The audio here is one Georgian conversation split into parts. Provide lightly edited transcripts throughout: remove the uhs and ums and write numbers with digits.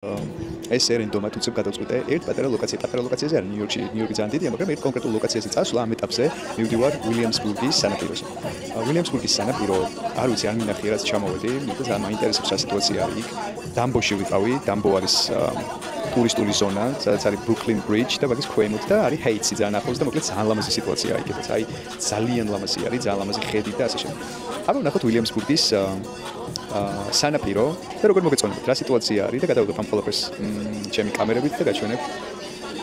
ეს ერენდომად უცებ გადავწყვიტე ერთ პატარა ლოკაციაზე არის ნიუ-იორკი ძალიან დიდია, მაგრამ ერთ კონკრეტულ ლოკაციაზე წასვლა ამ ეტაპზე მივდივარ უილიამსბურგის სანაპიროზე. უილიამსბურგის სანაპირო არ ვიცი არ მინახე რაც ჩამოვედი, იმიტომ ძალიან მაინტერესებს რა სიტუაცია არის იქ. დამბოში ვიყავი, დამბო არის ტურისტული ზონა, სადაც არის ბრუკლინ ბრიჯი და მაგის ქვემოთ და არის ჰეიტსი ძალიან ახლოს და მოკლედ ძალიან ლამაზი სიტუაცია იქედაც. აი ძალიან ლამაზი არის, ძალიან ლამაზი ხედი და ასე შემდეგ. აბა ვნახოთ უილიამსბურგის სანაპირო და როგორ მოგეწონებთ რა სიტუაცია არის და გადავიდეთ ამ ყველაფერს ჩემი კამერებით და გაჩვენებ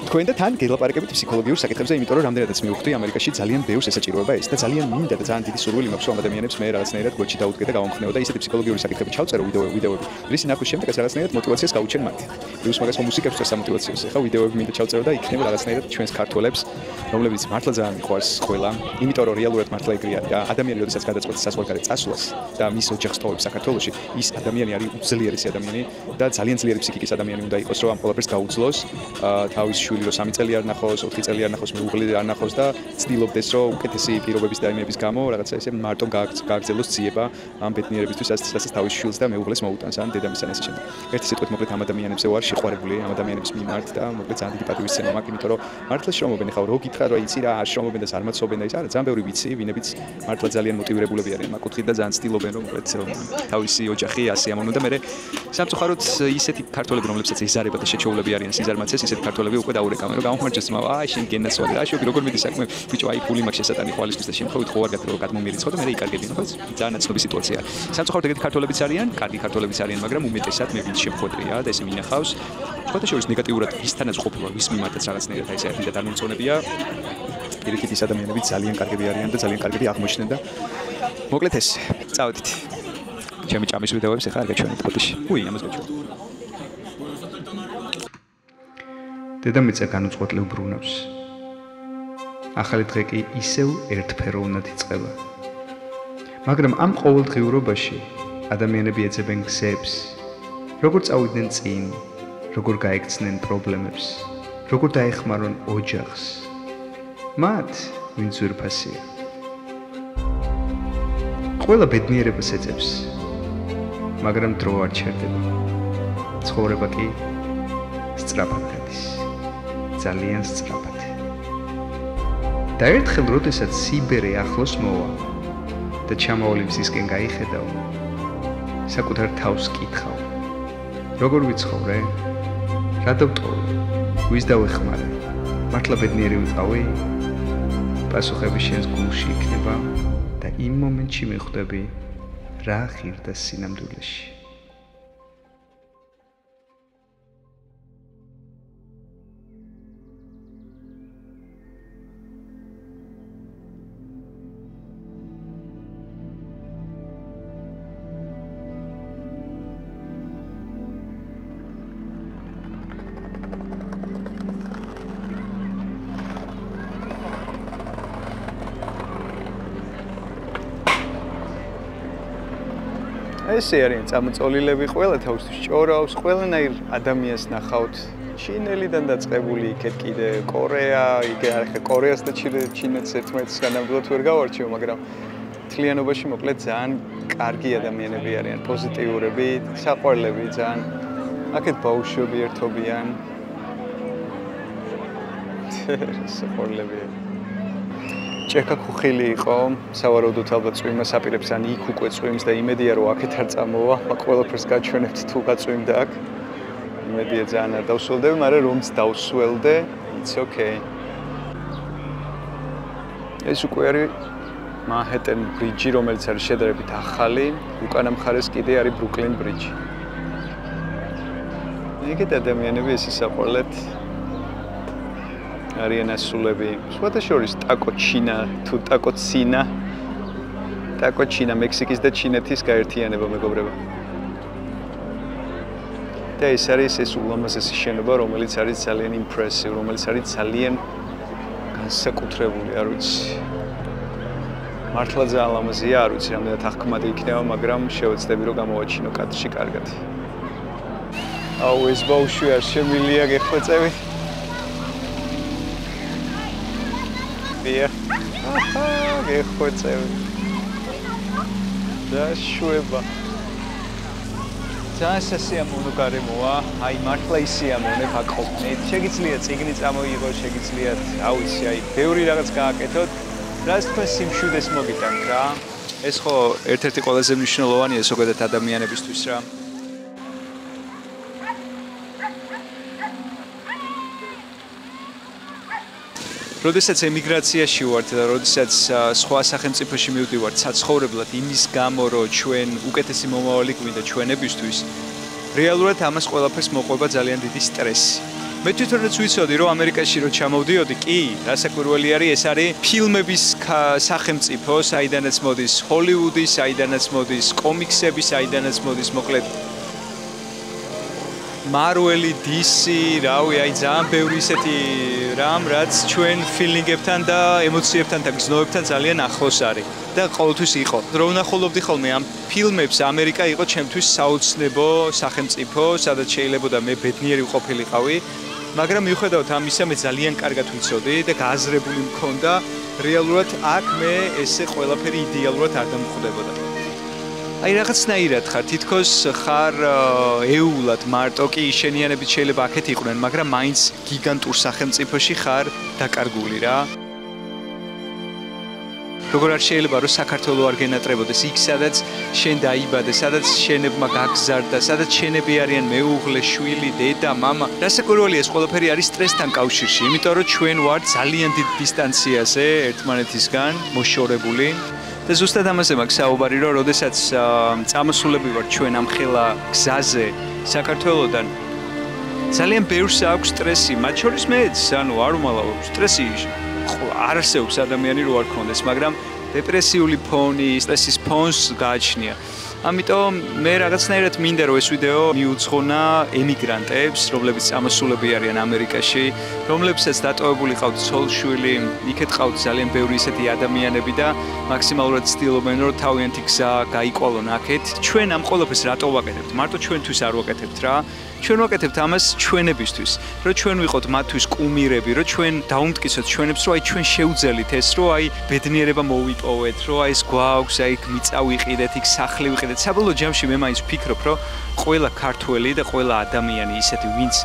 თქვენ და თან გელაპარაკებით ფსიქოლოგიურ საკითხებზე, იმიტომ რომ რამდენადაც მივხვდი ამერიკაში ძალიან ბევრს ესაჭიროება ეს და ძალიან მინდა და ძალიან დიდი სურვილი მაქვს რომ ადამიანებს მე რაღაცნაირად გოჩი დაუდგე და გავამხნევო და ისეთი ფსიქოლოგიური საკითხები ჩავწერო ვიდეოები. რისი ნახვის შემდეგაც რაღაცნაირად მოტივაციას გავუჩენ მათ. პლუს მაგას მუსიკებს წერ სამოტივაციოს. ახლა ვიდეოები მინდა ჩავწერო და იქნება რაღაცნაირად ჩვენს ქართველებს, რომლებიც მართლა ძალიან მიყვარს ყველა, იმიტომ რომ რეალურად მართლა ეგრე არის რა. ადამიანი როდესაც გადაწყვეტს საზღვარგარეთ წასვლას და მის ოჯახს ტოვებს საქართველოში, ის ადამიანი არის უძლიერესი ადამიანი და ძალიან ძლიერი ფსიქიკის ადამიანი უნდა იყოს, რომ ამ ყველაფერს გაუძლოს თავის შვილი რომ 3 წელი არ ნახოს, 4 წელი არ ნახოს, მეუღლე არ ნახოს და ცდილობდეს რომ უკეთესი პირობების და იმების გამო რაღაცა ესე მარტო გააგრძელოს ძიება ამ ბედნიერებისთვის, რასაც თავის შვილს და მეუღლეს მოუტანს ან დედამისთან ესე შემდეგ. ერთი სიტყვით მოკლედ ამ ადამიანებზე ვარ შეყვარებული, ამ ადამიანების მიმართ და მოკლედ ძალიან დიდი პატივისცემა მაქვს, იმიტომ რომ მართლა შრომობენ, ხა რო გითხრა რომ იცი რა არ შრომობენ და არ მაცობენ და ის არა, ძალიან ბევრი ვიცი, ვინებიც მართლა ძალიან მოტივირებულები არიან მაგ კუთხით და ძალიან ცდილობენ რომ მოკლედ თავისი ოჯახი ასე ამონო და მე სამწუხაროდ ისეთი ქართველები რომლებსაც ეზარება და შეჩოულები არიან სიზარმაცეს, ისეთი ქართველები უკვე დაურეკავენ რომ გამომარჯოს მავა, აი შენ გენაცვალე რა შევი როგორ მიდის საქმე, ბიჭო აი ფული მაქვს შესატანი ხვალისთვის და შემთხვევით ხო არ გადმომირიცხო და მე იკარგები ხო ძალიან ნაცნობი სიტუაცია. სამწუხაროდ ეგეთი ქართველებიც არიან, კარგი ქართველებიც არიან, მაგრამ უმეტესად მე ვინც შემხვედრია და ესე მინახავს. სხვათა შორის ნეგატიურად ვისთანაც ყოფილა, ვის მიმართაც რაღაცნაირად აი ესე ახლა დამომწონებია. პირიქით ის ადამიანები ძალიან კარგები არიან და ძალიან კარგები აღმოჩნდნენ და მოკლედ ეს წავედით. ჩემი ჭამის ვიდეოებს ახლა არ გაჩვენებთ ფოტოში. უი, ამას გაჩვენებთ. დედამიწა განუწყვეტლივ ბრუნავს. ახალი დღე კი ისევ ერთფეროვნად იწყება. მაგრამ ამ ყოველდღიურობაში ადამიანები ეძებენ გზებს, როგორ წავიდნენ წინ, როგორ გაექცნენ პრობლემებს, როგორ დაეხმარონ ოჯახს. მათ, ვინც ძვირფასია. ყველა ბედნიერებას ეძებს, მაგრამ დრო არ ჩერდება. ცხოვრება კი სწრაფად გადის. ძალიან სწრაფად. და ერთხელ, როდესაც სიბერე ახლოს მოვა და ჩამავალი მზისკენ გაიხედავ, საკუთარ თავს კითხავ. როგორ ვიცხოვრე? რა დავტოვე? ვის დავეხმარე? მართლა ბედნიერი ვიყავი? პასუხები შენს გულში იქნება და იმ მომენტში მიხვდები რა ღირდა სინამდვილეში. ესე არიან წამოწოლილები, ყველა თავისთვის ჭორავს, ყველანაირ ადამიანს ნახავთ. ჩინელიდან დაწყებული იქეთ კიდე კორეა, იქ ახლა კორეას და ჩინეთს ერთმანეთს განამდვილად ვერ გავარჩევ, მაგრამ თლიანობაში მოკლედ ძალიან კარგი ადამიანები არიან, პოზიტიურები, საყვარლები ძალიან. აქეთ ბავშვები ერთობიან. საყვარლები. ჭექა ხუხილი იყო, სავარაუდოდ ალბათ წვიმას აპირებს ან იქ უკვე წვიმს და იმედია რომ აქეთ არ წამოვა, მაგ ყველაფერს გაჩვენებთ თუ გაწვიმდა აქ. იმედია ძალიან არ დავსველდები, მაგრამ რომც დავსველდე, it's okay. ეს უკვე არის მანჰეტენ ბრიჯი, რომელიც არის შედარებით ახალი, უკანა მხარეს კიდე არის ბრუკლინ ბრიჯი. ეგეთ ადამიანები ეს ისაყოლეთ არიან ასულები. სხვათა შორის ტაკო ჩინა თუ ტაკო ცინა. ტაკო ჩინა მექსიკის და ჩინეთის გაერთიანება მეგობრებო. და ეს არის ეს ულამაზესი შენობა, რომელიც არის ძალიან იმპრესივ, რომელიც არის ძალიან განსაკუთრებული, არ ვიცი. მართლა ძალიან ლამაზია, არ ვიცი, რამდენად ახკმადი იქნება, მაგრამ შევეცდები რომ გამოვაჩინო კადრში კარგად. აუ ეს ბავშვი არ შემილია გეხვეწები. გეხვეწები. და შვება. ძალიან სასიამოვნო გარემოა, აი მართლა ისიამოვნებ აქ ყოფნით. შეგიძლიათ წიგნი წამოიღოთ, შეგიძლიათ, რა ვიცი, აი ბევრი რაღაც გააკეთოთ, რაც თქვენ სიმშვიდეს მოგიტანთ რა. ეს ხო ერთ-ერთი ყველაზე მნიშვნელოვანია ზოგადად ადამიანებისთვის რა. როდესაც ემიგრაციაში ვართ და როდესაც სხვა სახელმწიფოში მივდივართ საცხოვრებლად იმის გამო, რომ ჩვენ უკეთესი მომავალი გვინდა ჩვენებისთვის, რეალურად ამას ყველაფერს მოყვება ძალიან დიდი სტრესი. მე თვითონაც ვიცოდი, რომ ამერიკაში რო ჩამოვდიოდი, კი, რასაკვირველი არის, ეს არის ფილმების სახელმწიფო, საიდანაც მოდის ჰოლივუდი, საიდანაც მოდის კომიქსები, საიდანაც მოდის მოკლედ Marvel, DC, რავი, აი ძალიან ბევრი ისეთი რამ, რაც ჩვენ ფილინგებთან და ემოციებთან და გზნობებთან ძალიან ახლოს არის და ყოველთვის იყო. რო ვნახულობდი ხოლმე ამ ფილმებს, ამერიკა იყო ჩემთვის საოცნებო სახელმწიფო, სადაც შეიძლებოდა მე ბედნიერი ვყოფილიყავი, მაგრამ მიუხედავად ამისა, მე ძალიან კარგად ვიცოდი და გააზრებული მქონდა, რეალურად აქ მე ესე ყველაფერი იდეალურად არ დამხვდებოდა. აი რაღაცნაირად ხარ, თითქოს ხარ ეულად მარტო კი შენიანებით შეიძლება აქეთ იყვნენ, მაგრამ მაინც გიგანტურ სახელმწიფოში ხარ დაკარგული რა. როგორ არ შეიძლება რომ საქართველო არ გენატრებოდეს იქ, სადაც შენ დაიბადე, სადაც შენებმა გაგზარდა, სადაც შენები არიან მეუღლე, შვილი, დედა, მამა. რასაკვირველია ეს ყველაფერი არის სტრესთან კავშირში, იმიტომ რომ ჩვენ ვართ ძალიან დიდ დისტანციაზე ერთმანეთისგან მოშორებული. და ზუსტად ამაზე მაქვს საუბარი, რომ როდესაც წამოსულები ვართ ჩვენ ამ ხელა გზაზე საქართველოდან ძალიან ბევრს აქვს სტრესი, მათ შორის მეც, ანუ არ უმალავ სტრესი არ არსებობს ადამიანი რო არ ქონდეს, მაგრამ დეპრესიული ფონი, სტრესის ფონს გააჩნია. ამიტომ მე რაღაცნაირად მინდა რომ ეს ვიდეო მიუძღვნა ემიგრანტებს, რომლებიც წამოსულები არიან ამერიკაში, რომლებსაც დატოვებული ყავთ ცოლ-შვილი, იქეთ ყავთ ძალიან ბევრი ისეთი ადამიანები და მაქსიმალურად ცდილობენ რომ თავიანთი გზა გაიყვალონ აქეთ. ჩვენ ამ ყველაფერს რატო ვაკეთებთ? მარტო ჩვენთვის არ ვაკეთებთ რა. ჩვენ ვაკეთებთ ამას ჩვენებისთვის, რომ ჩვენ ვიყოთ მათთვის კუმირები, რომ ჩვენ დაუმტკიცოთ ჩვენებს, რომ აი ჩვენ შევძელით ეს, რომ აი ბედნიერება მოვიპოვეთ, რომ აი ეს გვაქვს, აი მიწა ვიყიდეთ, იქ სახლი ვიყიდეთ. საბოლოო ჯამში მე მაინც ვფიქრობ, რომ ყველა ქართველი და ყველა ადამიანი ისეთი, ვინც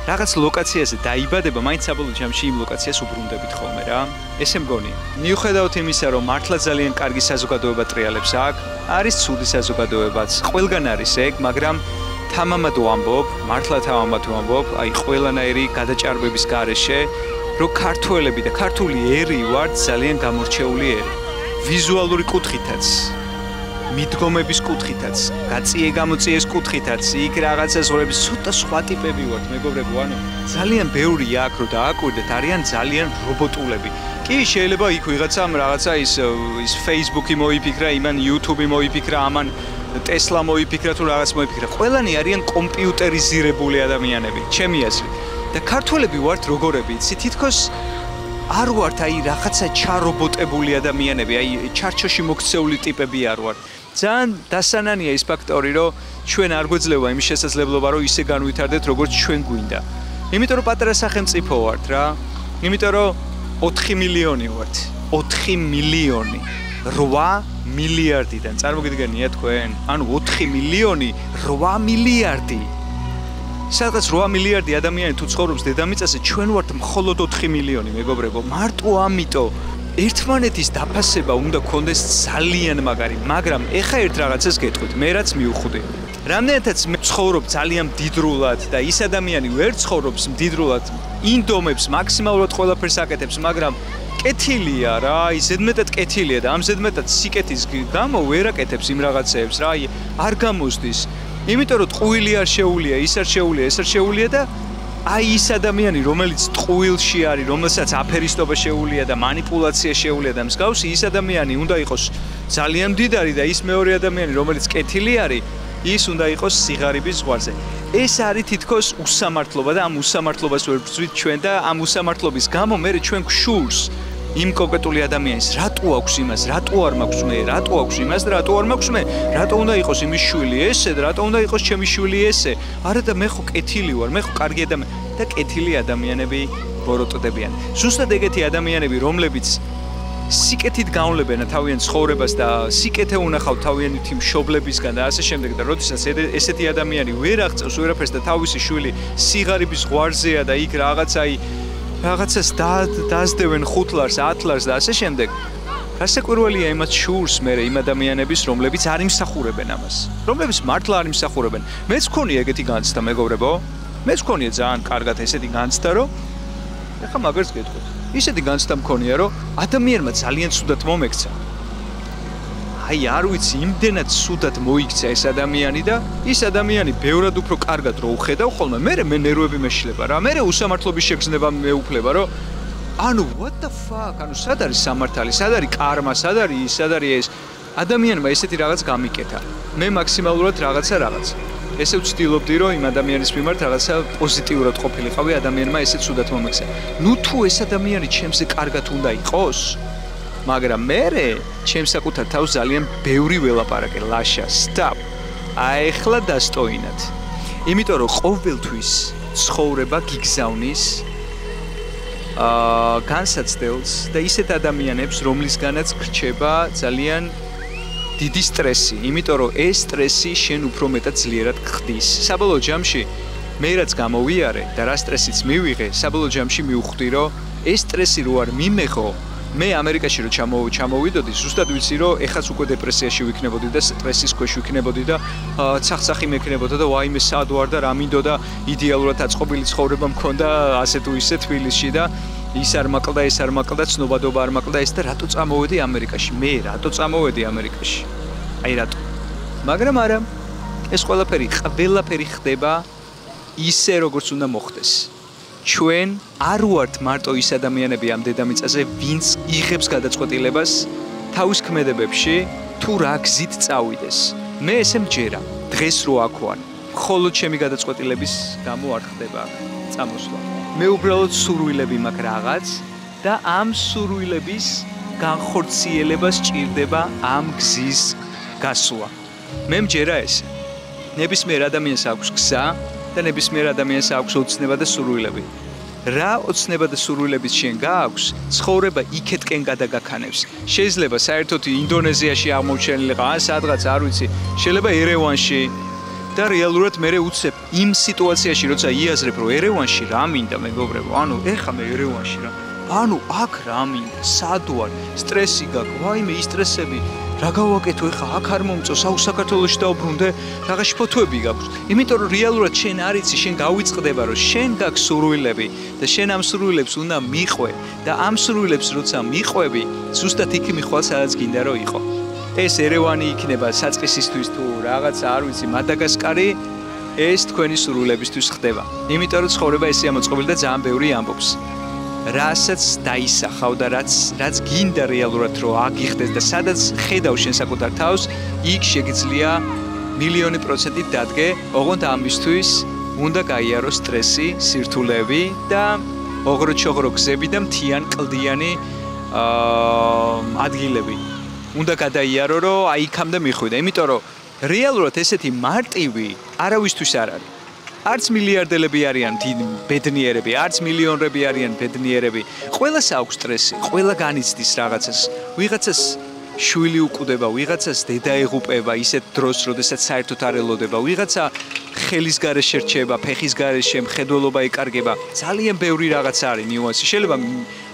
რაღაც ლოკაციაზე დაიბადება, მაინც საბოლოო ჯამში იმ ლოკაციას უბრუნდებით ხოლმე რა. ესე მგონია. მიუხედავად იმისა, რომ მართლა ძალიან კარგი საზოგადოება ტრიალებს აქ, არის ცუდი საზოგადოებაც. ყველგან არის ეგ, მაგრამ თამამად ვამბობ, მართლა თამამად ვამბობ, აი ყველანაირი გადაჭარბების გარეშე, რომ ქართველები და ქართული ერი ვართ ძალიან გამორჩეული ერი. ვიზუალური კუთხითაც, მიდგომების კუთხითაც, გაწიე-გამოწიეს კუთხითაც, იქ რაღაცა ზღვრების ცოტა სხვა ტიპები ვართ, მეგობრებო, ანუ ძალიან ბევრია აქ რო დააკვირდეთ, არიან ძალიან რობოტულები. კი, შეიძლება იქ ვიღაცამ რაღაცა ის Facebook-ი მოიფიქრა, იმან YouTube-ი მოიფიქრა, ამან Tesla მოიფიქრა თუ რაღაც მოიფიქრა. ყველანი არიან კომპიუტერიზირებული ადამიანები, ჩემი აზრით. და ქართველები ვართ როგორები, იცი, თითქოს არ ვართ აი რაღაცა ჩარობოტებული ადამიანები, აი ჩარჩოში მოქცეული ტიპები არ ვართ. ძალიან დასანანია ის ფაქტორი, რომ ჩვენ არ გვეძლევა იმის შესაძლებლობა, რომ ისე განვითარდეთ, როგორც ჩვენ გვინდა. იმიტომ რომ პატარა სახელმწიფო ვართ რა. იმიტომ რომ 4 მილიონი ვართ. 4 მილიონი. 8 მილიარდიდან წარმოგიდგენია თქვენ? ანუ 4 მილიონი 8 მილიარდი. სადღაც 8 მილიარდი ადამიანი თუ ცხოვრობს დედამიწაზე, ჩვენ ვართ მხოლოდ 4 მილიონი, მეგობრებო. მარტო ამიტომ ერთმანეთის დაფასება უნდა გქონდეს ძალიან მაგარი, მაგრამ ეხა ერთ რაღაცას გეტყვით, მე რაც მივხვდი. რამდენადაც მე ცხოვრობ ძალიან მდიდრულად და ის ადამიანი ვერ ცხოვრობს მდიდრულად, ინდომებს მაქსიმალურად ყველაფერს აკეთებს, მაგრამ კეთილია რა, ის ზედმეტად კეთილია და ამ ზედმეტად სიკეთის გამო ვერ აკეთებს იმ რაღაცეებს რა, აი არ გამოსდის. იმიტომ რომ ტყუილი არ შეუულია, ის არ შეუულია, ეს არ შეუულია და აი ის ადამიანი, რომელიც ტყუილში არის, რომელსაც აფერისტობა შეუულია და манипуляცია შეუულია და მსგავსი, ის ადამიანი უნდა იყოს ძალიან მდიდარი და ის მეორე ადამიანი, რომელიც კეთილი არის, ის უნდა იყოს სიღარიბის ზღვარზე. ეს არის თითქოს უსამართლობა და ამ უსამართლობას ვერ ვწვით ჩვენ და ამ უსამართლობის გამო მე ჩვენ გშურს იმ კონკრეტული ადამიანის რატო აქვს იმას, რატო არ მაქვს მე, რატო აქვს იმას და რატო არ მაქვს მე, რატო უნდა იყოს იმის შვილი ესე და რატო უნდა იყოს ჩემი შვილი ესე. არა და მე ხო კეთილი ვარ, მე ხო კარგი ადამიანი და კეთილი ადამიანები ბოროტდებიან. ზუსტად ეგეთი ადამიანები, რომლებიც სიკეთით გაუნლებენ თავიანთ ცხოვრებას და სიკეთე უნახავთ თავიანთი მშობლებისგან და ასე შემდეგ და როდესაც ესეთი ადამიანი ვერ აღწევს ვერაფერს და თავისი შვილი სიღარიბის ზღვარზეა და იქ რაღაცას დაასდევენ 5 ლარს, 10 ლარს და ასე შემდეგ. გასაკვირველია იმას შურს მე იმ ადამიანების, რომლებიც არ იმსახურებენ ამას. რომლებიც მართლა არ იმსახურებენ. მეც მქონია ეგეთი განცდა, მეგობრებო. მეც მქონია ძალიან კარგად ესეთი განცდა, რომ ეხლა მაგერს გეტყვით. ისეთი განცდა მქონია, რომ ადამიანმა ძალიან ცუდად მომექცა. აი, არ ვიცი, იმდენად ცუდად მოიქცა ეს ადამიანი და ის ადამიანი ბევრად უფრო კარგად რო უხედავ ხოლმე, მე ნერვები მეშლება რა. მე უსამართლობის შეგრძნება მეუფლება, რომ ანუ what the fuck, ანუ სად არის სამართალი, სად არის კარმა, სად არის ეს ადამიანმა ესეთი რაღაც გამიკეთა. მე მაქსიმალურად რაღაც. ესე ვცდილობდი, რომ იმ ადამიანის მიმართ რაღაცა პოზიტიურად ყოფილიყავი, ადამიანმა ესე ცუდად მომექცა. ნუ თუ ეს ადამიანი ჩემზე კარგად უნდა იყოს, მაგრამ მე ჩემს საკუთარ თავს ძალიან ბევრი ველაპარაკე, ლაშა, stop. აეხლა დასტოინათ. იმიტომ რომ ყოველთვის ცხოვრება გიგზავნის განსაცდელს და ისეთ ადამიანებს, რომლისგანაც გრჩება ძალიან დიდი სტრესი, იმიტომ რომ ეს სტრესი შენ უფრო მეტად ძლიერად გხდის. საბოლოო ჯამში მე რაც გამოვიარე და რა სტრესიც მივიღე, საბოლოო ჯამში მივხვდი, რომ ეს სტრესი რო არ მიმეღო, მე ამერიკაში რო ჩამოვიდოდი, ზუსტად ვიცი, რომ ეხაც უკვე დეპრესიაში ვიქნებოდი და სტრესის ქვეშ ვიქნებოდი და ცახცახი მექნებოდა და ვაიმე სად ვარ და რა მინდოდა, იდეალურად აწყობილი ცხოვრება მქონდა ასე თუ ისე თბილისში და ის არ მაკლდა, ეს არ მაკლდა, ცნობადობა არ მაკლდა ეს და რატო წამოვედი ამერიკაში? მე რატო წამოვედი ამერიკაში? აი რატო? მაგრამ არა, ეს ყველაფერი ხდება ისე როგორც უნდა მოხდეს. ჩვენ არ ვართ მარტო ის ადამიანები ამ დედამიწაზე, ვინც იღებს გადაწყვეტილებას თავის ქმედებებში თუ რა გზით წავიდეს. მე ესე მჯერა, დღეს რო აქ ვარ, მხოლოდ ჩემი გადაწყვეტილების გამო არ ხდება წამოსვლა. მე უბრალოდ სურვილები მაქვს რაღაც და ამ სურვილების განხორციელება სჭირდება ამ გზის გასვლა. მე მჯერა ესე. ნებისმიერ ადამიანს აქვს გზა და ნებისმიერ ადამიანს აქვს ოცნება და სურვილები. რა ოცნება და სურვილებიც შენ გააქვს, ცხოვრება იქეთკენ გადაგაქანებს. შეიძლება საერთოდ ინდონეზიაში აღმოჩენილიყო, ან სადღაც არ ვიცი, შეიძლება ერევანში და რეალურად მე უცებ იმ სიტუაციაში, როცა იაზრებ, რომ ერევანში რა მინდა, მეგობრებო, ანუ ეხა მე ერევანში რა. ანუ აქ რა მინდა, სად ვარ, სტრესი გაქვს, ვაიმე ის სტრესები, რა გავაკეთო ეხა, აქ არ მომწონს, აუ საქართველოში დავბრუნდე, რაღაც ფოთოები გაქვს. იმიტომ რომ რეალურად შენ არ იცი, შენ გავიწყდება, რომ შენ გაქვს სურვილები და შენ ამ სურვილებს უნდა მიყვე და ამ სურვილებს როცა მიყვები, ზუსტად იქ მიხვალ, სადაც გინდა რომ იყო. ეს ერევანი იქნება საწყისისთვის თუ რაღაცა არ ვიცი, მადაგასკარი, ეს თქვენი სურვილებისთვის ხდება. იმიტომ რომ ცხოვრება ესეა მოწყობილი და ძალიან ბევრი ამბობს. რასაც დაისახავ და რაც გინდა რეალურად რომ აგიხდეს და სადაც ხედავ შენ საკუთარ თავს, იქ შეგიძლია 1,000,000% დადგე, ოღონდ ამისთვის უნდა გაიარო სტრესი, სირთულეები და ოღროჩოღრო გზები და მთიან კლდიანი ადგილები. უნდა გადაიარო, რომ აი იქამდე მიხვიდე, იმიტომ რომ რეალურად ესეთი მარტივი არავისთვის არ არის. არც მილიარდელები არიან ბედნიერები, არც მილიონრები არიან ბედნიერები. ყველას აქვს სტრესი, ყველა განიცდის რაღაცას. ვიღაცას შვილი უკვდება, ვიღაცას დედა ეღუპება ისეთ დროს, როდესაც საერთოდ არ ელოდება. ვიღაცა ხელის გარეშე რჩება, ფეხის გარეშე, მხედველობა ეკარგება. ძალიან ბევრი რაღაც არის ნიუანსი. შეიძლება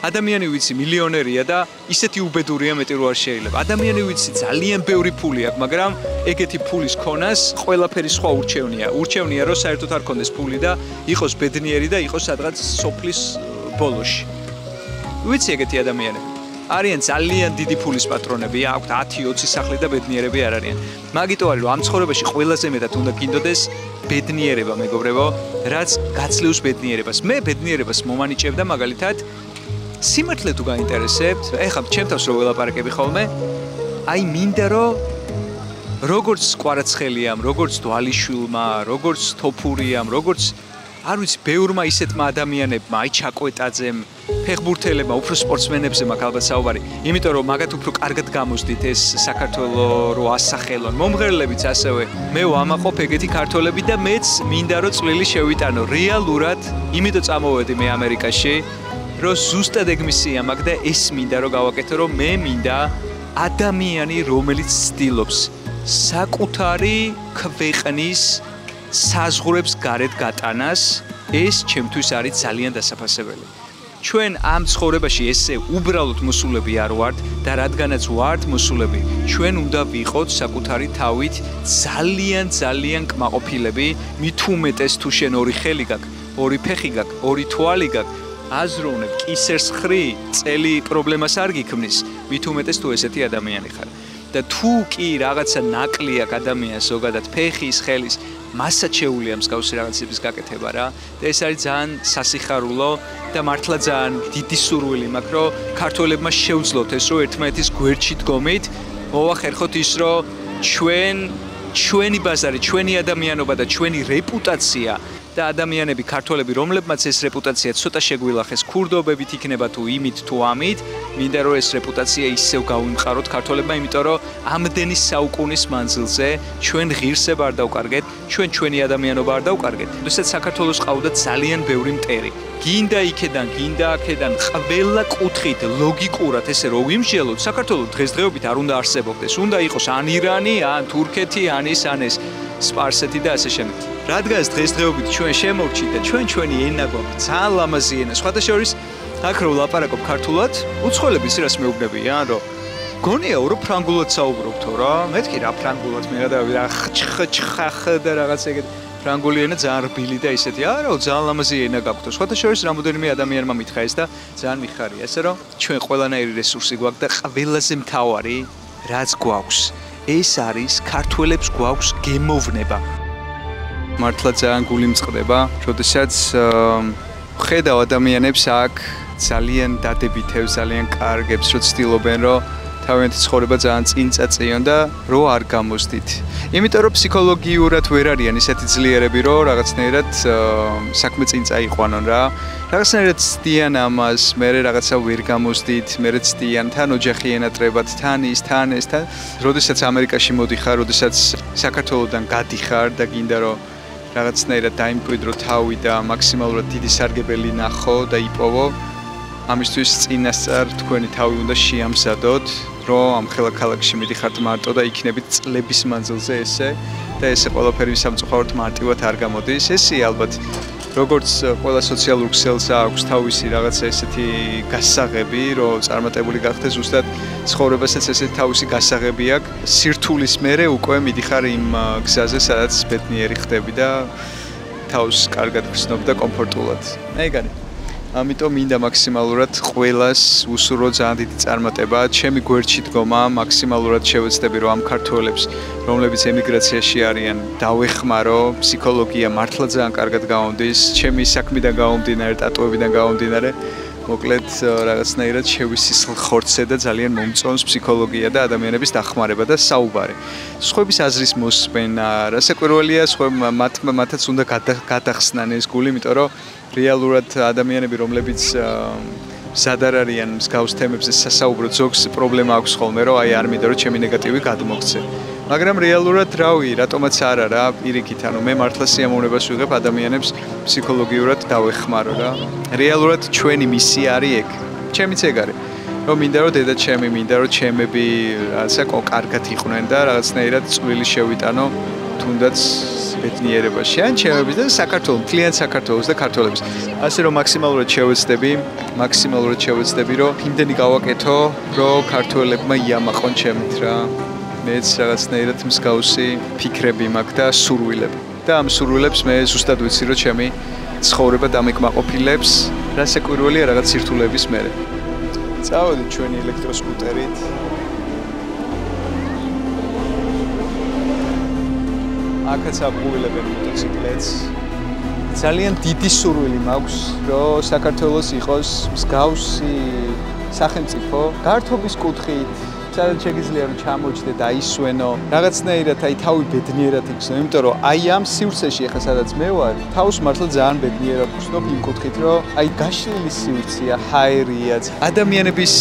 ადამიანი ვიცი მილიონერია და ისეთი უბედურია მეტი რო არ შეიძლება. ადამიანი ვიცი ძალიან ბევრი ფული აქვს, მაგრამ ეგეთი ფულის ქონას ყველაფერი სხვა ურჩევნია. ურჩევნია რომ საერთოდ არ ქონდეს ფული და იყოს ბედნიერი და იყოს სადღაც სოფლის ბოლოში. ვიცი ეგეთი ადამიანები. არიან ძალიან დიდი ფულის პატრონები, აქვთ 10-20 სახლი და ბედნიერები არ არიან. მაგიტო არის რომ ამ ცხოვრებაში ყველაზე მეტად უნდა გინდოდეს ბედნიერება, მეგობრებო, რაც გაცლევს ბედნიერებას. მე ბედნიერებას მომანიჭებდა მაგალითად სიმართლე თუ გაინტერესებთ, ეხლა ჩემ თავს რო ველაპარაკები ხოლმე, აი მინდა რომ როგორც კვარაცხელიამ, როგორც დვალიშვილმა, როგორც თოფურიამ, როგორც არ ვიცი, ბევრმა ისეთმა ადამიანებმა, აი ჩაკვეტაძემ, ფეხბურთელებმა, უფრო სპორტსმენებზე მაქვს ალბათ საუბარი, იმიტომ რომ მაგათ უფრო კარგად გამოსდით ეს საქართველო რო ასახელონ. მომღერლებიც ასევე, მე ვამაყობ ეგეთი ქართველები და მეც მინდა რომ წვლილი შევიტანო. რეალურად, იმიტომ წამოვედი მე ამერიკაში, რომ ზუსტად ეგ მისია მაქვს და ეს მინდა რომ გავაკეთო, რომ მე მინდა ადამიანი, რომელიც ცდილობს საკუთარი ქვეყნის საზღვრებს გარეთ გატანას, ეს ჩემთვის არის ძალიან დასაფასებელი. ჩვენ ამ ცხოვრებაში ესე უბრალოდ მოსულები არ ვართ და რადგანაც ვართ მოსულები, ჩვენ უნდა ვიყოთ საკუთარი თავით ძალიან კმაყოფილები, მით უმეტეს თუ შენ ორი ხელი გაქვს, ორი ფეხი გაქვს, ორი თვალი გაქვს, აზროვნებ, კისერს ხრი, წელი პრობლემას არ გიქმნის, მით უმეტეს თუ ესეთი ადამიანი ხარ. და თუ კი რაღაცა ნაკლი აქვს ადამიანს ზოგადად ფეხის, ხელის, მასაც შეუძლია მსგავსი რაღაცების გაკეთება რა და ეს არის ძალიან სასიხარულო და მართლა ძალიან დიდი სურვილი მაქვს რომ ქართველებმა შეუძლოთ ეს რომ ერთმანეთის გვერდში დგომით მოვახერხოთ ის რომ ჩვენი ბაზარი, ჩვენი ადამიანობა და ჩვენი რეპუტაცია და ადამიანები, ქართველები, რომლებმაც ეს რეპუტაცია ცოტა შეგვილახეს, ქურდობებით იქნება თუ იმით თუ ამით, მინდა რომ ეს რეპუტაცია ისევ გავიმყაროთ ქართველებმა, იმიტომ რომ ამდენი საუკუნის მანძილზე ჩვენ ღირსებ არ დავკარგეთ, ჩვენი ადამიანობა არ დავკარგეთ. როდესაც საქართველოს ყავდა ძალიან ბევრი მტერი. გინდა იქედან, გინდა აქედან, ყველა კუთხით ლოგიკურად ესე რომ ვიმსჯელოთ, საქართველოს დღესდღეობით არ უნდა არსებობდეს. უნდა იყოს ან ირანი, ან თურქეთი, ან ეს, ან ეს, სპარსეთი და ასე შემდეგ. რადგანაც დღესდღეობით ჩვენ შემორჩით და ჩვენი ენა გვაქვს, ძალიან ლამაზი ენა. სხვათა შორის, აქ რომ ვლაპარაკობ ქართულად, უცხოელები ისე რას მეუბნებიან, რომ გონია რომ ფრანგულად საუბრობთო რა. მეთქი რა ფრანგულად მე გადავი რა ხ და რაღაც ეგეთ ფრანგული ენა ძალიან რბილი და ისეთი. არა, ძალიან ლამაზი ენა გაქვთ. სხვათა შორის რამოდენიმე ადამიანმა მითხრა ეს და ძალიან მიხარია, ესე რომ ჩვენ ყველანაირი რესურსი გვაქვს და ყველაზე მთავარი რაც გვაქვს, ეს არის ქართველებს გვაქვს გემოვნება. მართლა ძალიან გული მწყდება, როდესაც ხედავ ადამიანებს აქ ძალიან დადებითებს, ძალიან კარგებს, რომ ცდილობენ, რომ თავიანთი ცხოვრება ძალიან წინ წაწიონ და რო არ გამოსდით. იმიტომ რომ ფსიქოლოგიურად ვერ არიან ისეთი ძლიერები, რომ რაღაცნაირად საქმე წინ წაიყვანონ რა. რაღაცნაირად ცდიან ამას, მე რაღაცა ვერ გამოსდით, მე ცდიან, თან ოჯახი ენატრებათ, თან ის, თან ეს, თან. როდესაც ამერიკაში მოდიხარ, როდესაც საქართველოსდან გადიხარ და გინდა რომ რაღაცნაირად დაიმკვიდრო თავი და მაქსიმალურად დიდი სარგებელი ნახო და იპოვო. ამისთვის წინასწარ თქვენი თავი უნდა შეამზადოთ, რომ ამ ხელაქალაქში მიდიხართ მარტო და იქნებით წლების მანძილზე ესე და ესე ყველაფერი სამწუხაროდ მარტივად არ გამოდის. ესეა ალბათ როგორც ყველა სოციალურ ქსელს აქვს თავისი რაღაცა ესეთი გასაღები, რომ წარმატებული გახდეს ზუსტად ცხოვრებასაც ესეთი თავისი გასაღები აქვს. სირთულის მერე უკვე მიდიხარ იმ გზაზე, სადაც ბედნიერი ხდები და თავს კარგად გრძნობ და კომფორტულად. ეგარი. ამიტომ მინდა მაქსიმალურად ყველას უსურვო ძალიან დიდი წარმატება, ჩემი გვერდში დგომა, მაქსიმალურად შევეცდები რომ ამ ქართველებს, რომლებიც ემიგრაციაში არიან, დავეხმარო, ფსიქოლოგია მართლა ძალიან კარგად გავამდის, ჩემი საქმიდან გამომდინარე, ტატუებიდან გამომდინარე, მოკლედ რაღაცნაირად შევისისხლ ხორცზე და ძალიან მომწონს ფსიქოლოგია და ადამიანების დახმარება და საუბარი. სხვების აზრის მოსმენა, რასაკვირველია, მათაც უნდა გადახსნან ეს გული, იმიტომ რომ რეალურად ადამიანები, რომლებიც მზად არ არიან მსგავს თემებზე სასაუბროთ, ზოგს პრობლემა აქვს ხოლმე, რომ აი არ მინდა რომ ჩემი ნეგატივი გადმოგცე. მაგრამ რეალურად რავი, რატომაც არა რა, პირიქით, ანუ მე მართლა სიამოვნებას ვიღებ ადამიანებს ფსიქოლოგიურად დავეხმარო რა. რეალურად ჩვენი მისია არის ეგ. ჩემიც ეგ არის. რომ მინდა რომ დედა ჩემი, მინდა რომ ჩემები რაღაცა კარგად იყვნენ და რაღაცნაირად წვლილი შევიტანო თუნდაც ბედნიერებაში, ან ჩემების და საქართველოს, მთლიან საქართველოს და ქართველების. ასე რომ მაქსიმალურად შევეცდები, რომ იმდენი გავაკეთო, რომ ქართველებმა იამაყონ ჩემით რა. მეც რაღაცნაირად მსგავსი ფიქრები მაქვს და სურვილები. და ამ სურვილებს მე ზუსტად ვიცი, რომ ჩემი ცხოვრება დამეკმაყოფილებს, რასაკვირველია რაღაც სირთულეების მერე. წავედით ჩვენი ელექტროსკუტერით. აქაც აბუილებენ მოტოციკლეთს. ძალიან დიდი სურვილი მაქვს, რომ საქართველოს იყოს მსგავსი სახელმწიფო, გართობის კუთხით, სადაც შეგიძლია რომ ჩამოჯდე და აისვენო, რაღაცნაირად აი თავი ბედნიერად იქცნო, იმიტომ რომ აი ამ სივრცეში ახლა სადაც მე ვარ, თავს მართლა ძალიან ბედნიერად ვხსნობ იმ კუთხით, რომ აი გაშლილი სივრცეა, ჰაერია, ადამიანების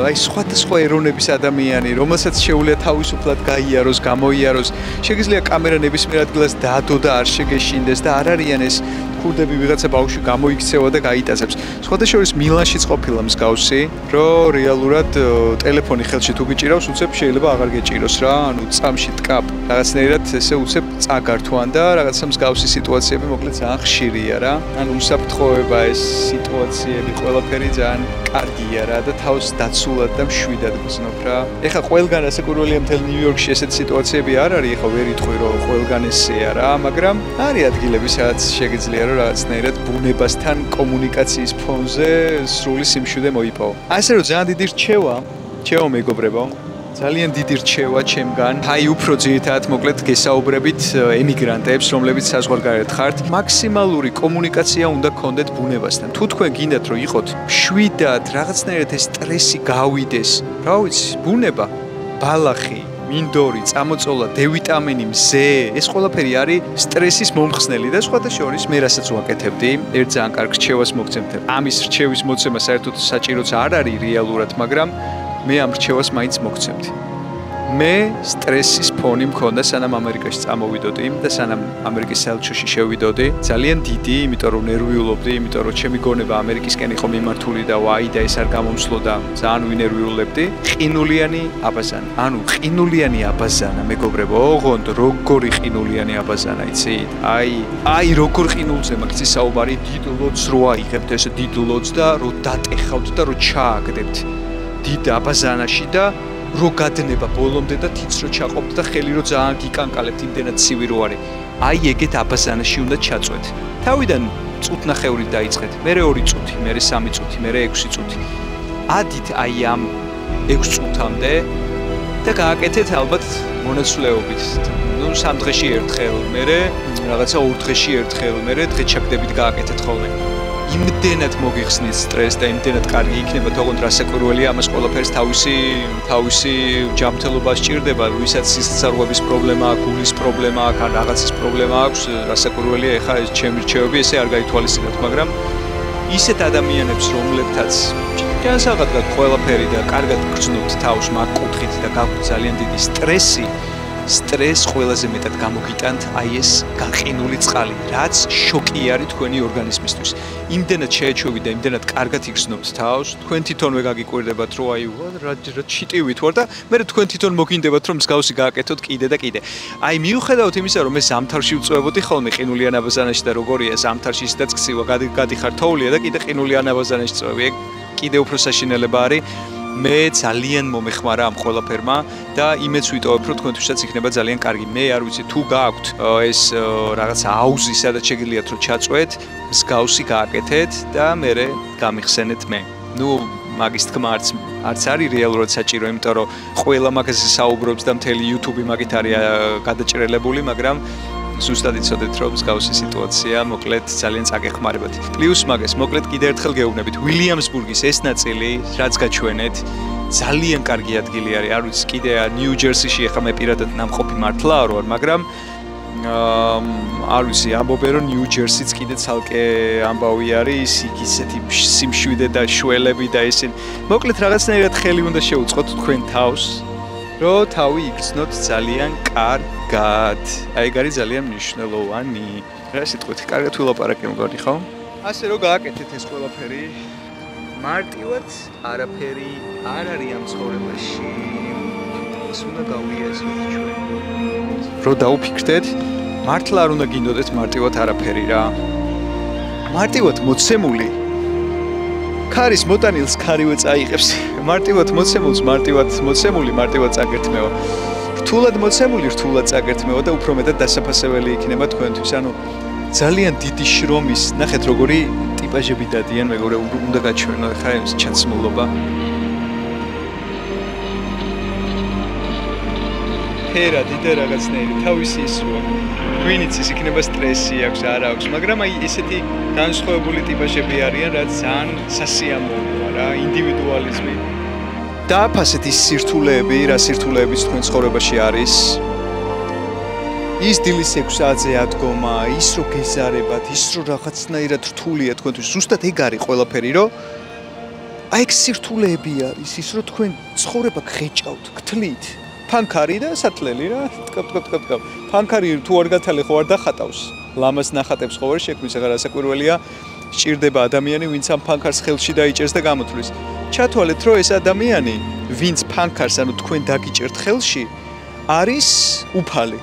აი სხვადასხვა ეროვნების ადამიანი, რომელსაც შეუძლია თავისუფლად გაიაროს, გამოიაროს, შეგიძლია კამერა ნებისმიერ ადგილას დაადო და არ შეგეშინდეს და არ არიან ეს ქურდები ვიღაცა ბავშვი გამოიქცევა და გაიტაცებს. სხვადასხვა მილანშიც ყოფილა მსგავსი, რომ რეალურად ტელეფონი ხელში თუ გიჭირავს, უცებ შეიძლება აღარ გეჭიროს რა, ანუ წამში დგაბ. რაღაცნაირად ესე უცებ წაგართვან და რაღაცა მსგავსი სიტუაციები მოკლედ ძალიან ხშირია რა. ანუ უსაფრთხოება ეს სიტუაციები ყველაფერი ძალიან კარგია რა და თავს დაცულად და მშვიდად გრძნობ რა. ეხლა ყველგან რასაკვირველია მთელ ნიუ-იორკში ესეთი სიტუაციები არ არის, ეხლა ვერ იტყვი რომ ყველგან ესეა რა, მაგრამ არის ადგილები სადაც შეგიძლია რომ რაღაცნაირად ბუნებასთან კომუნიკაციის ფონზე სრული სიმშვიდე მოიპოვო. ასე რომ ძალიან დიდი რჩევა მეგობრებო, ძალიან დიდი რჩევა ჩემგან. აი უფრო ძირითადად მოკლედ გესაუბრებით ემიგრანტებს, რომლებიც საზღვარგარეთ ხართ, მაქსიმალური კომუნიკაცია უნდა გქონდეთ ბუნებასთან. თუ თქვენ გინდათ რომ იყოთ მშვიდად, რაღაცნაირად ეს სტრესი გავიდეს, რა ვიცი, ბუნება, ბალახი, მინდორი, წამოწოლა, დ-ვიტამინი, მზე, ეს ყველაფერი არის სტრესის მომხსნელი და სხვადასხვა შორის მე რასაც ვაკეთებდი, ერთ ძალიან კარგ რჩევას მოგცემთ. ამის რჩევის მოცემა საერთოდ საჭიროც არ არის რეალურად, მაგრამ მე ამ რჩევას მაინც მოგცემთ. მე სტრესის ფონი მქონდა სანამ ამერიკაში წამოვიდოდი და სანამ ამერიკის საელჩოში შევიდოდი, ძალიან დიდი, იმიტომ რომ ნერვიულობდი, იმიტომ რომ ჩემი გონება ამერიკისკენ იყო მიმართული და ვაი და ეს არ გამომსვლოდა, ძალიან ვინერვიულებდი. ყინულიანი აბაზანა. ანუ ყინულიანი აბაზანა, მეგობრებო, ოღონდ როგორი ყინულიანი აბაზანა, იცით? აი როგორ ყინულზე მაგის საუბარი, დიდ ლოდს რო აიღებთ, ესე დიდ ლოდს და რო დატეხავთ და რო ჩააგდებთ. დიდ აბაზანაში და რო გადნება ბოლომდე და თიც რო ჩაყოფთ და ხელი რო ძალიან გიკანკალებთ იმდენად ცივი რო არის. აი ეგეთ აბაზანაში უნდა ჩაწვეთ. თავიდან წუთნახევრით დაიწყეთ, მერე 2 წუთი, მერე 3 წუთი, მერე 6 წუთი. ადით აი ამ 6 წუთამდე და გააკეთეთ ალბათ მონაცვლეობით. ნუ 3 დღეში ერთხელ, მერე რაღაცა 2 დღეში ერთხელ, მერე დღეჩაგდებით გააკეთეთ ხოლმე. იმდენად მოგიხსნით სტრესს და იმდენად კარგი იქნება თողონ რასაკვირველია ამას ყველაფერს თავისი ჯანმრთელობა სჭირდება, ვისაც სისხლძარღვების პრობლემა აქვს, გულის პრობლემა აქვს, ან რაღაცის პრობლემა აქვს, რასაკვირველია ეხა ეს ჩემი რჩევები ესე არ გაითვალისწინებთ, მაგრამ ისეთ ადამიანებს, რომლებთაც განსაკუთრებით ყველაფერი და კარგად გრძნობთ თავს მაგ კუთხით და გაქვთ ძალიან დიდი სტრესს ყველაზე მეტად გამოგიტანთ აი ეს გაყინული წყალი, რაც შოკი არის თქვენი ორგანიზმისთვის. იმდენად შეეჩვევით და იმდენად კარგად იგრძნობთ თავს, თქვენ თვითონვე გაგიკვირდებათ, რომ აი რა ჩიტივით ვარ და მე თქვენ თვითონ მოგინდებათ, რომ მსგავსი გააკეთოთ კიდე და კიდე. აი მიუხედავად იმისა, რომ მე ზამთარში ვწვევოდი ხოლმე ყინულიან აბაზანაში და როგორია ზამთარში ისედაც ქცევა, გადიხარ თოვლია და კიდე ყინულიან აბაზანაში წვევი, ეგ კიდე უფრო საშინელება არის. მე ძალიან მომეხმარა ამ ყველაფერმა და იმეც ვიტოვებ, რომ თქვენთვისაც იქნება ძალიან კარგი. მე არ ვიცი თუ გააქვთ ეს რაღაცა აუზი, სადაც შეგიძლიათ რომ ჩაწვეთ, მსგავსი გააკეთეთ და მერე გამიხსენეთ მე. ნუ მაგის თქმა არც არის რეალურად საჭირო, იმიტომ რომ ყველა მაგაზე საუბრობს და მთელი YouTube მაგით არის გადაჭრელებული, მაგრამ ზუსტად იცოდეთ, რომ მსგავსი სიტუაცია მოკლედ ძალიან წაგეხმარებათ. პლუს მაგას მოკლედ კიდე ერთხელ გეუბნებით. ვილიამსბურგის ეს ნაწილი, რაც გაჩვენეთ, ძალიან კარგი ადგილი არის. არ ვიცი, კიდე ნიუ-ჯერსიში ახლა მე პირადად ნამყოფი მართლა არ ვარ, მაგრამ არ ვიცი, ამბობენ რომ ნიუ-ჯერსიც კიდე ცალკე ამბავი არის, იქ ისეთი სიმშვიდე და შველები და ისინი. მოკლედ რაღაცნაირად ხელი უნდა შეუწყოთ თქვენ თავს, რომ თავი იგრძნოთ ძალიან კარგად. აი ეგ არის ძალიან მნიშვნელოვანი. რა სიტყვით, კარგად ვილაპარაკე მგონი, ხო? ასე რომ გააკეთეთ ეს ყველაფერი. მარტივად არაფერი არ არის ამ ცხოვრებაში. ეს უნდა გავიაზროთ ჩვენ. რომ დაუფიქრდეთ, მართლა არ უნდა გინდოდეთ მარტივად არაფერი რა. მარტივად მოცემული ქარის მოტანილს ქარივე წაიღებს. მარტივად მოცემულს მარტივად წაგერთმევა. რთულად მოცემული რთულად წაგერთმევა და უფრო მეტად დასაფასებელი იქნება თქვენთვის. ანუ ძალიან დიდი შრომის, ნახეთ როგორი ტიპაჟები დადიან, მეგობრე, უნდა გაჩვენო ხა ეს ჩაცმულობა. ფერადი და რაღაცნაირი თავისი ისროა. ვინიც ის იქნება სტრესი აქვს, არ აქვს, მაგრამ აი ესეთი განსხვავებული ტიპაჟები არიან, რაც ძალიან სასიამოვნოა რა, ინდივიდუალიზმი. დააფასეთ ის სირთულეები, რა სირთულეებიც თქვენ ცხოვრებაში არის. ის დილის 6 საათზე ადგომა, ის რო გეზარებათ, ის რო რაღაცნაირად რთულია თქვენთვის. ზუსტად ეგ არის ყველაფერი, რომ აი ეგ სირთულეები არის, ის რო თქვენ ცხოვრება გღეჭავთ, გთლით. ფანქარი და სატლელი რა, ტკაპ. ფანქარი თუ არ გათალე ხო არ დახატავს. ლამას ნახატებს ხო ვერ შექმნის, ახლა რასაკვირველია, სჭირდება ადამიანი, ვინც ამ ფანქარს ხელში დაიჭერს და გამოთვლის. ჩათვალეთ, რომ ეს ადამიანი, ვინც ფანქარს, ანუ თქვენ დაგიჭერთ ხელში, არის უფალი.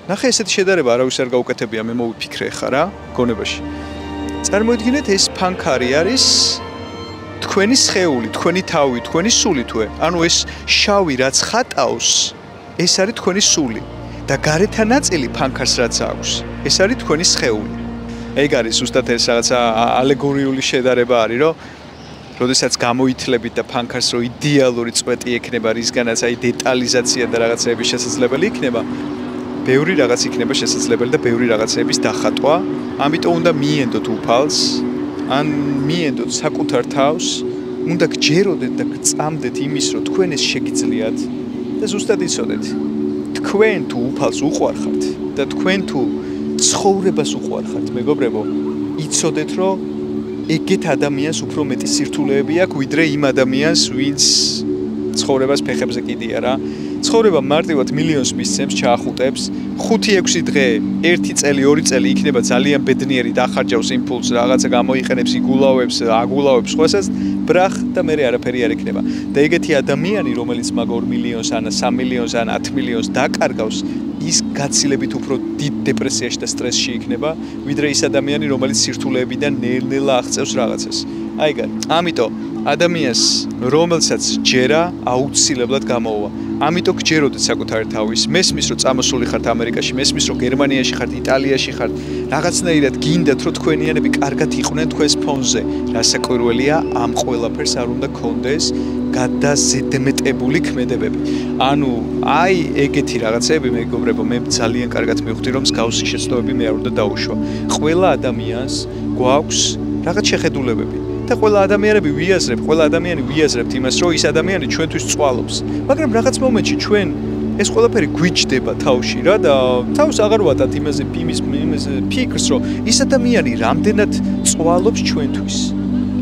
ნახე, ესეთი შედარება არავის არ გაუკეთებია, მე მოვიფიქრე ხა რა, გონებაში. წარმოიდგინეთ, ეს ფანქარი არის თქვენი სხეული, თქვენი თავი, თქვენი სული თვე. ანუ ეს შავი რაც ხატავს, ეს არის თქვენი სული და გარეთა ნაწილი ფანქარს რაც აქვს, ეს არის თქვენი სხეული. ეგ არის ზუსტად ეს რაღაცა ალეგორიული შედარება არის, რომ როდესაც გამოითლებით და ფანქარს რო იდეალური წვეტი ექნება, რისგანაც აი დეტალიზაცია და რაღაცეების შესაძლებელი იქნება, ბევრი რაღაც იქნება შესაძლებელი და ბევრი რაღაცეების დახატვა. ამიტომ უნდა მიენდოთ უფალს, ან მიენდოთ საკუთარ თავს, უნდა გჯეროდეთ და გწამდეთ იმის, რომ თქვენ ეს შეგიძლიათ და ზუსტად იცოდეთ. თქვენ თუ უფალს უყვარხართ და თქვენ თუ ცხოვრებას უყვარხართ, მეგობრებო, იცოდეთ, რომ ეგეთ ადამიანს უფრო მეტი სირთულეები აქვს, ვიდრე იმ ადამიანს, ვინც ცხოვრებას ფეხებზე კიდია რა. ცხოვრება მარტივად მილიონს მისცემს, ჩაახუტებს. 5-6 დღე, 1 წელი, 2 წელი იქნება ძალიან ბედნიერი, დახარჯავს იმპულს, რაღაცა გამოიყენებს, იგულავებს, აგულავებს სხვასაც, ბრახ და მე არაფერი არ იქნება. და ეგეთი ადამიანი, რომელიც მაგ 2 მილიონს, ან 3 მილიონს, ან 10 მილიონს დაკარგავს, ის გაცილებით უფრო დიდ დეპრესიაში და სტრესში იქნება, ვიდრე ის ადამიანი, რომელიც სირთულეებიდან ნელ-ნელა აღწევს რაღაცას. აი გან, ამიტომ ადამიანს, რომელსაც ჯერა, აუცილებლად გამოვა. ამიტომ გჯეროდეთ საკუთარი თავის. მესმის, რომ წამოსული ხართ ამერიკაში, მესმის, რომ გერმანიაში ხართ, იტალიაში ხართ, რაღაცნაირად გინდათ, რომ თქვენიანები კარგად იყვნენ თქვენს ფონზე. რასაკვირველია, ამ ყველაფერს არ უნდა გქონდეს გადაზედმეტებული ქმედებები. ანუ, აი ეგეთი რაღაცები, მეგობრებო, მე ძალიან კარგად მივხვდი, რომ მსგავსი შეცდომები მე არ უნდა დაუშვა. ყველა ადამიანს გვაქვს რაღაც შეხედულებები. და ყველა ადამიანი ვიაზრებთ იმას, რომ ის ადამიანი ჩვენთვის წვალობს. მაგრამ რაღაც მომენტში ჩვენ ეს ყველაფერი გვიჯდება თავში რა და თავს აღარ ვატათ იმაზე ფიქრს, რომ ის ადამიანი რამდენად წვალობს ჩვენთვის.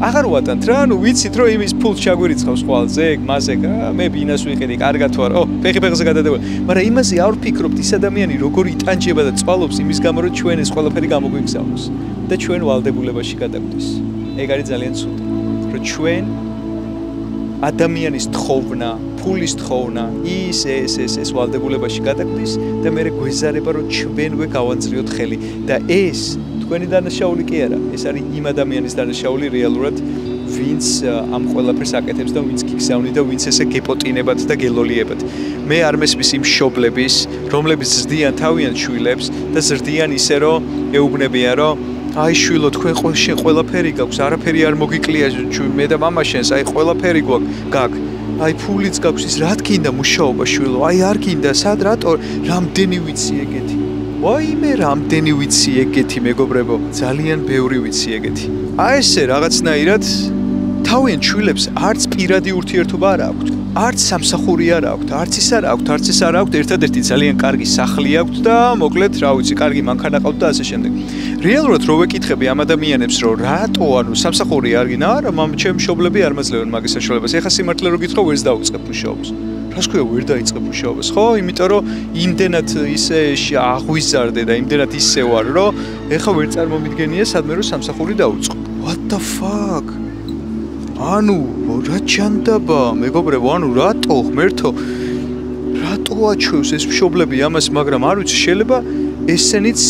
აღარ ვატანთ რა, ანუ ვიცით, რომ იმის ფულს ჩაგვირიცხავს ხვალზე, მასე, მე ბინას ვიყიდი, კარგად ვარ, ფეხზე გადადებული. მაგრამ იმაზე არ ვფიქრობთ, ის ადამიანი როგორ იტანჯება და წვალობს იმის გამო, რომ ჩვენ ეს ყველაფერი გამოგვიგზავნოს და ჩვენ ვალდებულებაში გადაგვდეს. ეგ არის ძალიან ცუდი, რომ ჩვენ ადამიანის თხოვნა, ფულის თხოვნა, ეს ვალდებულებაში გადაგვდის და მე გვეზარება, რომ ჩვენვე გავანძრიოთ ხელი და ეს თქვენი დანაშაული კი არა, ეს არის იმ ადამიანის დანაშაული რეალურად, ვინც ამ ყველაფერს აკეთებს და ვინც გიგზავნი და ვინც ესე გეპოტინებათ და გელოლიებათ. მე არ მესმის იმ მშობლების, რომლებიც ზრდიან თავიანთ შვილებს და ზრდიან ისე, რომ ეუბნებიან, რომ აი შვილო, თქვენ ყველაფერი გაქვს, არაფერი არ მოგიკლია მე და მამა შენს, აი ყველაფერი გაქვს. აი ფულიც გაქვს, ის რა გინდა მუშაობა შვილო, აი არ გინდა, სად რატო, რამდენი ვიცი ეგეთი. ვაიმე, რამდენი ვიცი ეგეთი, მეგობრებო, ძალიან ბევრი ვიცი ეგეთი. აი ესე რაღაცნაირად თავიანთ შვილებს არც პირადი ურთიერთობა არ აქვთ, არც სამსახური არ აქვთ, არც ის არ აქვთ, ერთადერთი ძალიან კარგი სახლი აქვთ და მოკლედ, რა ვიცი, კარგი მანქანა ყავთ და ასე შემდეგ. რეალურად რო ვეკითხები ამ ადამიანებს, რომ რატო, ანუ სამსახური არ გინდა, არა, ჩემი მშობლები არ მაძლევენ მაგის საშუალებას. ეხლა სიმართლე რო გითხრა, ვერც დავუწყებ მუშაობას. რას ქვია, ვერ დაიწყებ მუშაობას, ხო? იმიტომ რომ იმდენად ისე აღვიზარდე და იმდენად ისე ვარ, რომ ეხლა ვერ წარმომიდგენია სადმე რომ სამსახური დავუწყო. What the fuck? ანუ რა ჩანდაბა, მეგობრებო, ანუ რატო ღმერთო? რატო აჩვევს ეს მშობლები ამას, მაგრამ არ ვიცი, შეიძლება ესენიც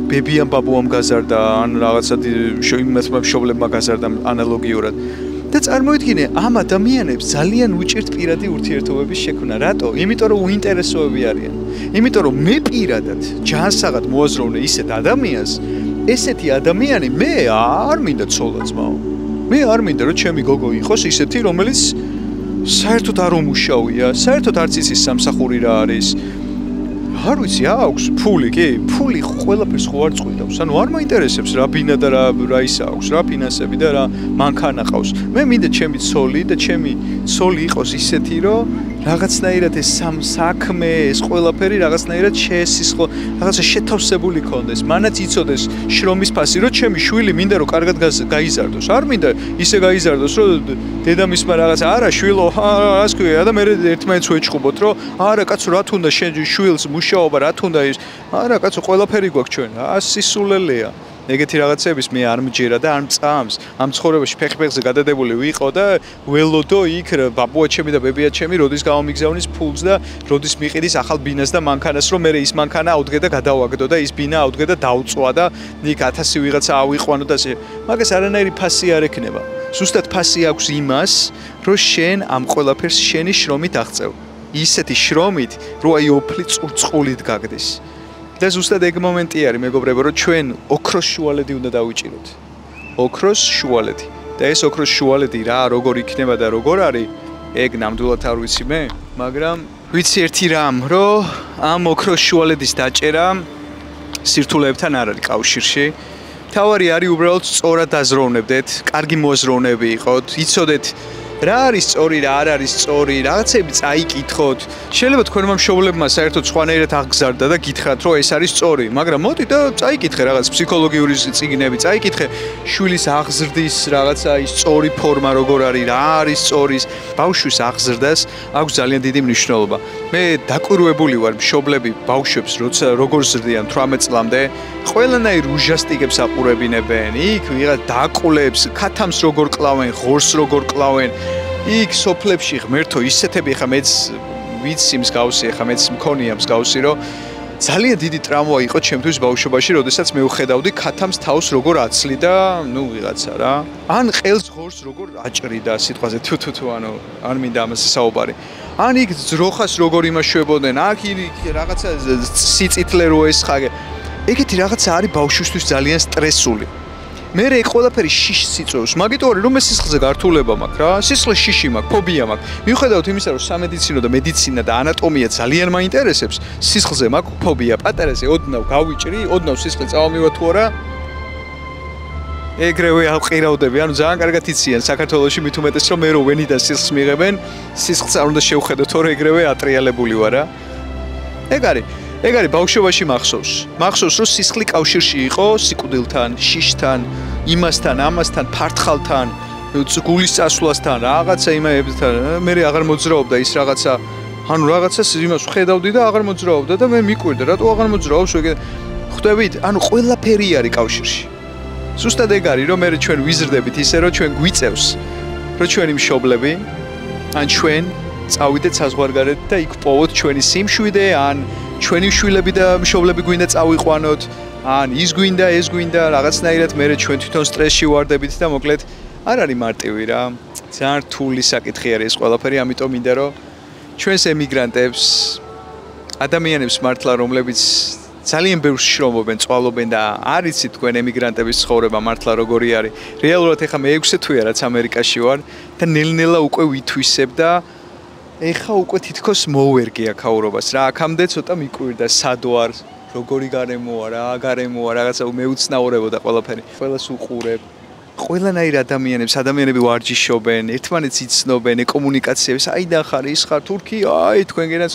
ბებიამ ბაბუამ გაზარდა, ან რაღაცა იმათმა მშობლებმა გაზარდა ანალოგიურად. და წარმოიდგინე, ამ ადამიანებს ძალიან უჭირთ პირადი ურთიერთობების შექმნა. რატო? იმიტომ რომ უინტერესოები არიან. იმიტომ რომ მე პირადად ჯანსაღად მოაზროვნე ისეთ ადამიანს, ესეთი ადამიანი მე არ მინდა ცოლად-ძმაო. მე არ მინდა რომ ჩემი გოგო იყოს ისეთი, რომელიც საერთოდ არ უმუშავია, საერთოდ არც იცის სამსახური რა არის. არ ვიცი, აქვს ფული, კი, ფული ყველაფერს ხო არ წყვიტავს. ანუ არ მაინტერესებს რა ბინა და რა ისა აქვს, რა ფინანსები და რა მანქანა ყავს. მე მინდა ჩემი ცოლი და ჩემი ცოლი იყოს ისეთი, რომ რაღაცნაირად ეს საქმე, ეს ყველაფერი რაღაცნაირად შეესისხლო, რაღაცა შეთავსებული ქონდეს. მანაც იცოდეს შრომის ფასი, რომ ჩემი შვილი მინდა რომ კარგად გაიზარდოს. არ მინდა ისე გაიზარდოს, რომ დედამისმა რაღაცა არა შვილო, რას ქვია და მე ერთმანეთს ვეჭყობოთ, რომ არა კაცო რა თუნდა შენ შვილს მუშაობა, რა თუნდა ის. არა კაცო ყველაფერი გვაქვს ჩვენ. რა სისულელეა. ეგეთი რაღაცების მე არ მჯერა და არ მწამს. ამ ცხოვრებაში ფეხი-ფეხზე გადადებული ვიყო და ველოდო იქ ბაბუა ჩემი და ბებია ჩემი როდის გამომიგზავნის ფულს და როდის მიყიდის ახალ ბინას და მანქანას, რომ მე ის მანქანა ავდგე და გადავაგდო და ის ბინა ავდგე და დავწვა და იქ 1000 ვიღაცა ავიყვანო და ასე. მაგას არანაირი ფასი არ ექნება. ზუსტად ფასი აქვს იმას, რომ შენ ამ ყველაფერს შენი შრომით აღწევ. ისეთი შრომით, რომ აი ოფლი წურწყულით გაგდეს. და ზუსტად ეგ მომენტი არის მეგობრებო, რომ ჩვენ ოქროს შუალედი უნდა დავიჭიროთ. ოქროს შუალედი. და ეს ოქროს შუალედი რა, როგორ იქნება და როგორ არის, ეგ ნამდვილად არ ვიცი მე, მაგრამ ვიცი ერთი რამ, რომ ამ ოქროს შუალედის დაჭერა სირთულეებთან არ არის კავშირში. თავარი არის უბრალოდ სწორად დაზროვნებდეთ, კარგი მოაზროვნეები იყოთ, იცოდეთ რა არის სწორი, რა არ არის სწორი, რაღაცები წაიკითხოთ. შეიძლება თქვენმა მშობლებმა საერთოდ სხვანაირად აღგზარდა და გითხრათ, რომ ეს არის სწორი, მაგრამ მოდი და წაიკითხე რაღაც ფსიქოლოგიური წიგნები, წაიკითხე შვილის აღზრდის რაღაცა ის სწორი ფორმა როგორ არის, რა არის სწორის. ბავშვის აღზრდას აქვს ძალიან დიდი მნიშვნელობა. მე დაკვირვებული ვარ მშობლები ბავშვებს, როცა როგორ ზრდიან 18 წლამდე, ყველანაირ უშასტიკებს აყურებინებენ. იქ ვიღაც დაყულებს, ქათამს როგორ კლავენ, ღორს როგორ კლავენ. იქ სოფლებში ღმერთო ისეთები ხა მეც ვიცი მსგავსი ხა მეც მქონია მსგავსი რომ ძალიან დიდი ტრამვა იყო ჩემთვის ბავშვობაში, როდესაც მე ვხედავდი ქათამს თავს როგორ აცლი და ნუ ვიღაცა რა. ან ყელს ღორს როგორ აჭრიდა სიტყვაზე თუ ანუ არ მინდა ამაზე საუბარი. ან იქ ძროხას როგორ იმაშვებოდნენ, აქ რაღაცა სიწითლე რო ესხაგე. ეგეთი რაღაცა არის ბავშვისთვის ძალიან სტრესული. მე ეგ ყველაფერი შიშს იწვევს, მაგიტო არის რომ მე სისხლზე გართულება მაქვს რა, სისხლის შიში მაქვს, ფობია მაქვს. მიუხედავად იმისა, რომ სამედიცინო და მედიცინა და ანატომია ძალიან მაინტერესებს, სისხლზე მაქვს ფობია. პატარაზე ოდნავ გავიჭრი, ოდნავ სისხლი წავამივა თუ არა. ეგრევე ავყირავდები, ანუ ძალიან კარგად იციან საქართველოში მით უმეტეს რომ მე რო ვენიდან სისხლს მიღებენ, სისხლს არ უნდა შევხედოთ, თორე ეგრევე ატრიალებული ვარ რა. ეგ არის ბავშვობაში მახსოვს. მახსოვს რომ სისხლი კავშირში იყო სიკვდილთან, შიშთან, იმასთან, ამასთან, ფართხალთან, გულის წასვლასთან, რაღაცა იმებთან. მე აღარ მოძრაობდა ის რაღაცა, ანუ რაღაცას იმას ვხედავდი და აღარ მოძრაობდა და მე მიკვირდა, რატო აღარ მოძრაობს ეგ. ხვდებით, ანუ ყველაფერი არის კავშირში. ზუსტად ეგ არის რომ მე ჩვენ ვიზრდებით ისე რომ ჩვენ გვიწევს, რომ ჩვენი მშობლები ან ჩვენ წავიდეთ საზღვარგარეთ და იქ პოვოთ ჩვენი სიმშვიდე ან ჩვენი შვილები და მშობლები გვინდა წავიყვანოთ, ან ის გვინდა, ეს გვინდა, რაღაცნაირად მე ჩვენ თვითონ სტრესში ვარდებით და მოკლედ არ არის მარტივი რა. ძალიან რთული საკითხი არის ეს ყველაფერი, ამიტომ მინდა რომ ჩვენს ემიგრანტებს, ადამიანებს მართლა რომლებიც ძალიან ბევრს შრომობენ, წვალობენ და არ იცით თქვენ ემიგრანტების ცხოვრება მართლა როგორი არის. რეალურად ეხა მე 6 თვეა რაც ამერიკაში ვარ და ნელ-ნელა უკვე ვითვისებ და ეხა უკვე თითქოს მოვერგი აქაურობას რა. აქამდე ცოტა მიკვირდა სად ვარ, როგორი გარემოა რა, რაღაცა მეუცნაურებო და ყველაფერი. ყველას უყურებ. ყველანაირ ადამიანები ვარჯიშობენ, ერთმანეთს იცნობენ, კომუნიკაციებს, აიდან ხარ, ის ხარ, თურქი, აი თქვენგენაც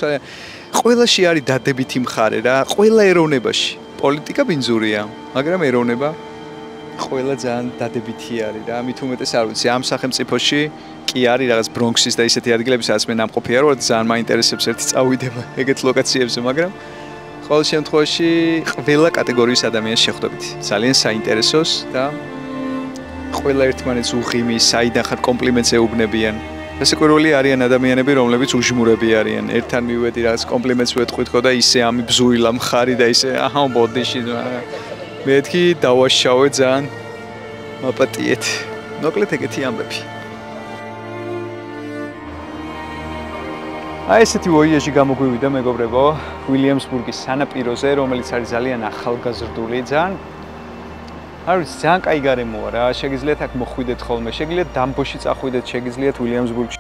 ყველაში არის დადებითი მხარე რა, ყველა ეროვნებაში. პოლიტიკა ბინძურია, მაგრამ ეროვნება ყველა ძალიან დადებითი არის რა. მით უმეტეს არ ვიცი, ამ სახელმწიფოში კი არის რაღაც ბრონქსის და ისეთი ადგილები, სადაც მე ნამყოფი არ ვარ, ძალიან მაინტერესებს ერთი წავიდება ეგეთ ლოკაციებზე, მაგრამ ყოველ შემთხვევაში ყველა კატეგორიის ადამიანს შეხვდებით. ძალიან საინტერესოს და ყველა ერთმანეთს უღიმის, საიდან ხარ კომპლიმენტს ეუბნებიან. რასაკვირველი არიან ადამიანები, რომლებიც უჟმურები არიან. ერთთან მივედი რაღაც კომპლიმენტს ვეთქვითხო და ისე ამი ბზუილა მხარი და ისე აჰა ბოდიში. მეთქი დავაშავე ძალიან მაპატიეთ. მოკლედ ეგეთი ამბები. აი ესეთი ვოიაჟი გამოგვივიდა მეგობრებო, უილიამსბურგის სანაპიროზე, რომელიც არის ძალიან ახალგაზრდული, ძალიან ძალიან კაი გარემოა რა. შეგიძლიათ აქ მოხვიდეთ ხოლმე, შეგიძლიათ დამბოში წახვიდეთ, შეგიძლიათ უილიამსბურგში